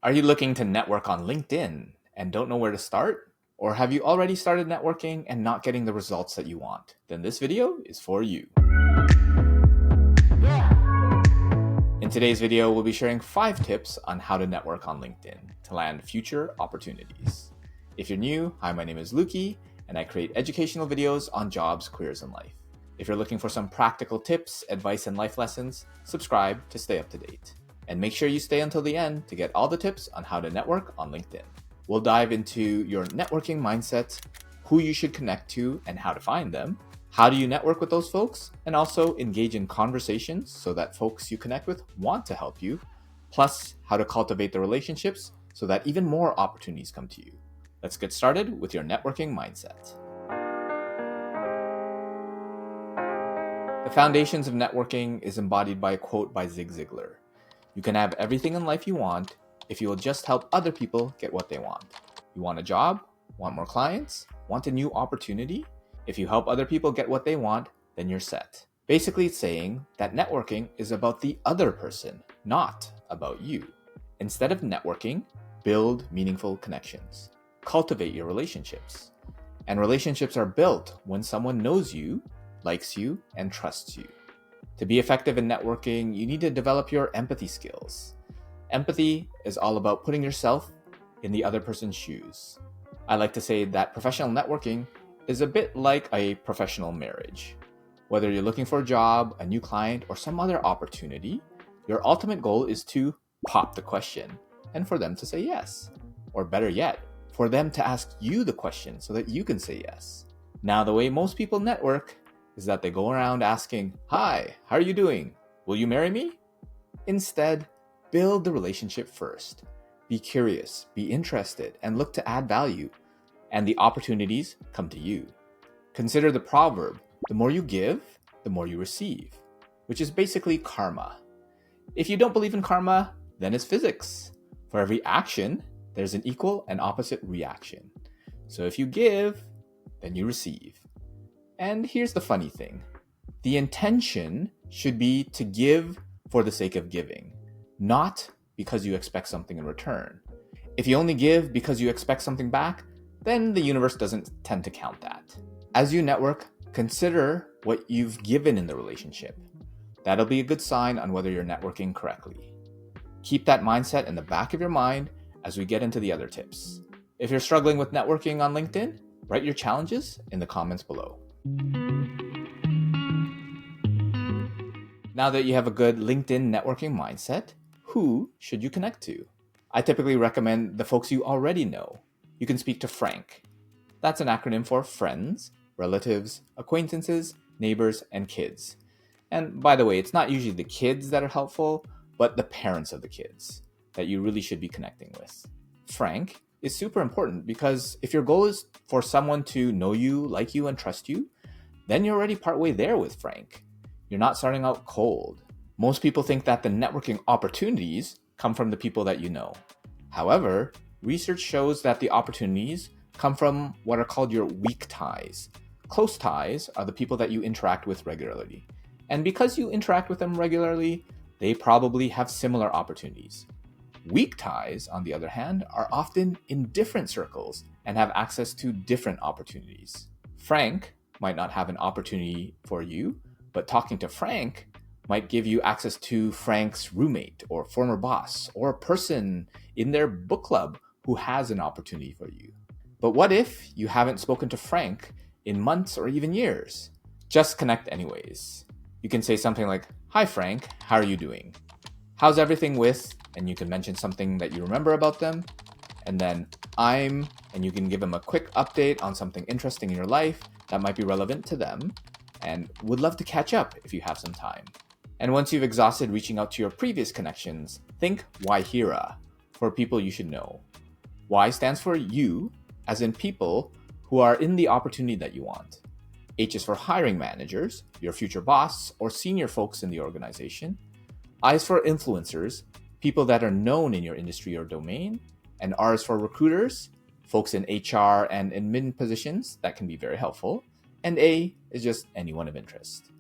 Are you looking to network on LinkedIn and don't know where to start? Or have you already started networking and not getting the results that you want? Then this video is for you. In today's video, we'll be sharing 5 tips on how to network on LinkedIn to land future opportunities. If you're new, hi, my name is Lukey, and I create educational videos on jobs, careers, and life. If you're looking for some practical tips, advice, and life lessons, subscribe to stay up to date. And make sure you stay until the end to get all the tips on how to network on LinkedIn. We'll dive into your networking mindset, who you should connect to and how to find them, how do you network with those folks, and also engage in conversations so that folks you connect with want to help you, plus how to cultivate the relationships so that even more opportunities come to you. Let's get started with your networking mindset. The foundations of networking is embodied by a quote by Zig Ziglar. You can have everything in life you want if you will just help other people get what they want. You want a job? Want more clients? Want a new opportunity? If you help other people get what they want, then you're set. Basically, it's saying that networking is about the other person, not about you. Instead of networking, build meaningful connections. Cultivate your relationships. And relationships are built when someone knows you, likes you, and trusts you. To be effective in networking, you need to develop your empathy skills. Empathy is all about putting yourself in the other person's shoes. I like to say that professional networking is a bit like a professional marriage. Whether you're looking for a job, a new client, or some other opportunity, your ultimate goal is to pop the question and for them to say yes. Or better yet, for them to ask you the question so that you can say yes. Now, the way most people network is that they go around asking, "Hi, how are you doing? Will you marry me?" Instead, build the relationship first. Be curious, be interested, and look to add value, and the opportunities come to you. Consider the proverb, the more you give, the more you receive, which is basically karma. If you don't believe in karma, then it's physics. For every action, there's an equal and opposite reaction. So if you give, then you receive. And here's the funny thing. The intention should be to give for the sake of giving, not because you expect something in return. If you only give because you expect something back, then the universe doesn't tend to count that. As you network, consider what you've given in the relationship. That'll be a good sign on whether you're networking correctly. Keep that mindset in the back of your mind as we get into the other tips. If you're struggling with networking on LinkedIn, write your challenges in the comments below. Now that you have a good LinkedIn networking mindset, who should you connect to? I typically recommend the folks you already know. You can speak to Frank. That's an acronym for friends, relatives, acquaintances, neighbors, and kids. And by the way, it's not usually the kids that are helpful, but the parents of the kids that you really should be connecting with. Frank is super important because if your goal is for someone to know you, like you, and trust you, then you're already partway there with Frank. You're not starting out cold. Most people think that the networking opportunities come from the people that you know. However, research shows that the opportunities come from what are called your weak ties. Close ties are the people that you interact with regularly. And because you interact with them regularly, they probably have similar opportunities. Weak ties, on the other hand, are often in different circles and have access to different opportunities. Frank might not have an opportunity for you, but talking to Frank might give you access to Frank's roommate or former boss or a person in their book club who has an opportunity for you. But what if you haven't spoken to Frank in months or even years? Just connect anyways. You can say something like, "Hi Frank, how are you doing? How's everything with," and you can mention something that you remember about them, and then and you can give them a quick update on something interesting in your life that might be relevant to them, and would love to catch up if you have some time. And once you've exhausted reaching out to your previous connections, think Whyhira for people you should know. Y stands for you, as in people who are in the opportunity that you want. H is for hiring managers, your future boss, or senior folks in the organization. I is for influencers, people that are known in your industry or domain. And R is for recruiters, folks in HR and admin positions that can be very helpful. And A is just anyone of interest.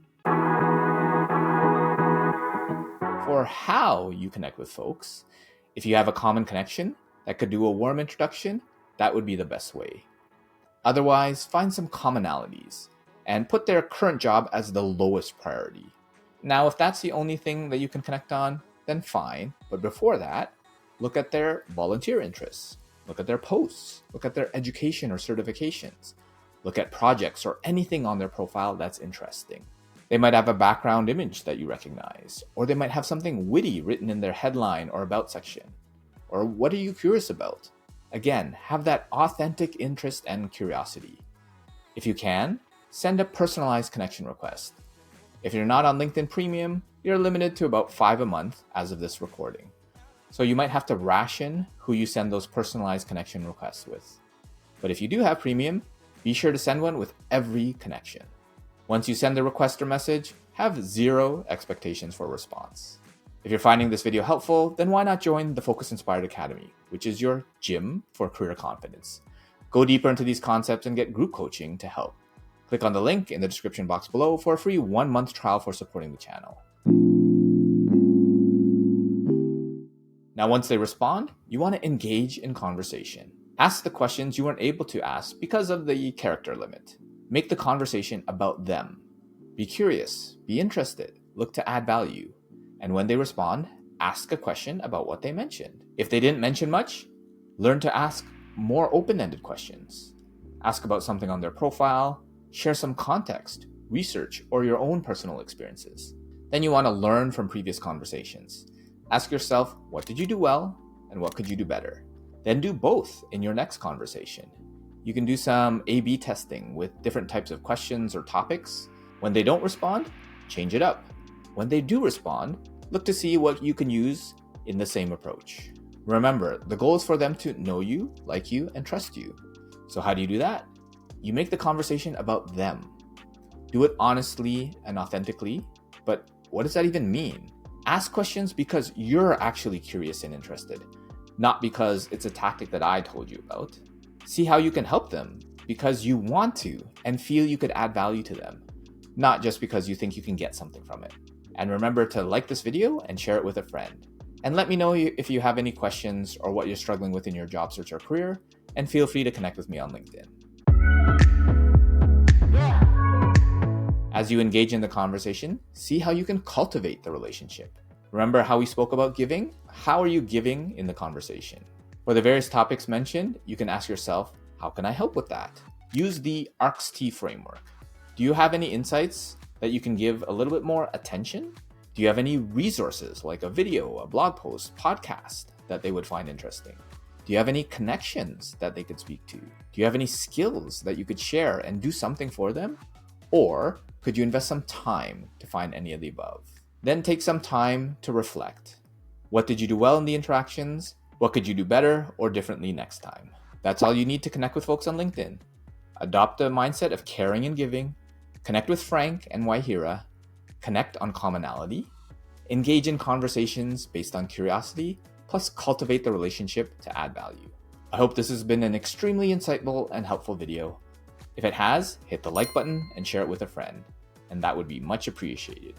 For how you connect with folks, If you have a common connection that could do a warm introduction, that would be the best way. Otherwise, find some commonalities and put their current job as the lowest priority. Now, if that's the only thing that you can connect on, then fine. But before that, look at their volunteer interests. Look at their posts. Look at their education or certifications. Look at projects or anything on their profile that's interesting. They might have a background image that you recognize, or they might have something witty written in their headline or about section. Or what are you curious about? Again, have that authentic interest and curiosity. If you can, send a personalized connection request. If you're not on LinkedIn Premium, you're limited to about 5 a month as of this recording. So you might have to ration who you send those personalized connection requests with. But if you do have Premium, be sure to send one with every connection. Once you send the request or message, have zero expectations for response. If you're finding this video helpful, then why not join the Focus Inspired Academy, which is your gym for career confidence. Go deeper into these concepts and get group coaching to help. Click on the link in the description box below for a free 1-month trial for supporting the channel. Now, once they respond, you want to engage in conversation. Ask the questions you weren't able to ask because of the character limit. Make the conversation about them. Be curious, be interested, look to add value. And when they respond, ask a question about what they mentioned. If they didn't mention much, learn to ask more open-ended questions. Ask about something on their profile, share some context, research, or your own personal experiences. Then you want to learn from previous conversations. Ask yourself, what did you do well, and what could you do better? Then do both in your next conversation. You can do some A/B testing with different types of questions or topics. When they don't respond, change it up. When they do respond, look to see what you can use in the same approach. Remember, the goal is for them to know you, like you, and trust you. So how do you do that? You make the conversation about them. Do it honestly and authentically, but what does that even mean? Ask questions because you're actually curious and interested, not because it's a tactic that I told you about. See how you can help them because you want to and feel you could add value to them, not just because you think you can get something from it. And remember to like this video and share it with a friend. And let me know if you have any questions or what you're struggling with in your job search or career, and feel free to connect with me on LinkedIn. As you engage in the conversation, see how you can cultivate the relationship. Remember how we spoke about giving? How are you giving in the conversation? For the various topics mentioned, you can ask yourself, how can I help with that? Use the ARCS-T framework. Do you have any insights that you can give a little bit more attention? Do you have any resources like a video, a blog post, podcast that they would find interesting? Do you have any connections that they could speak to? Do you have any skills that you could share and do something for them? Or could you invest some time to find any of the above? Then take some time to reflect. What did you do well in the interactions? What could you do better or differently next time? That's all you need to connect with folks on LinkedIn. Adopt a mindset of caring and giving. Connect with Frank and Waihira. Connect on commonality. Engage in conversations based on curiosity, plus cultivate the relationship to add value. I hope this has been an extremely insightful and helpful video. If it has, hit the like button and share it with a friend, and that would be much appreciated.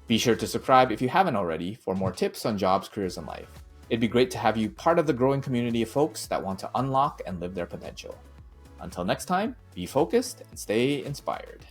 Be sure to subscribe if you haven't already for more tips on jobs, careers, and life. It'd be great to have you part of the growing community of folks that want to unlock and live their potential. Until next time, be focused and stay inspired.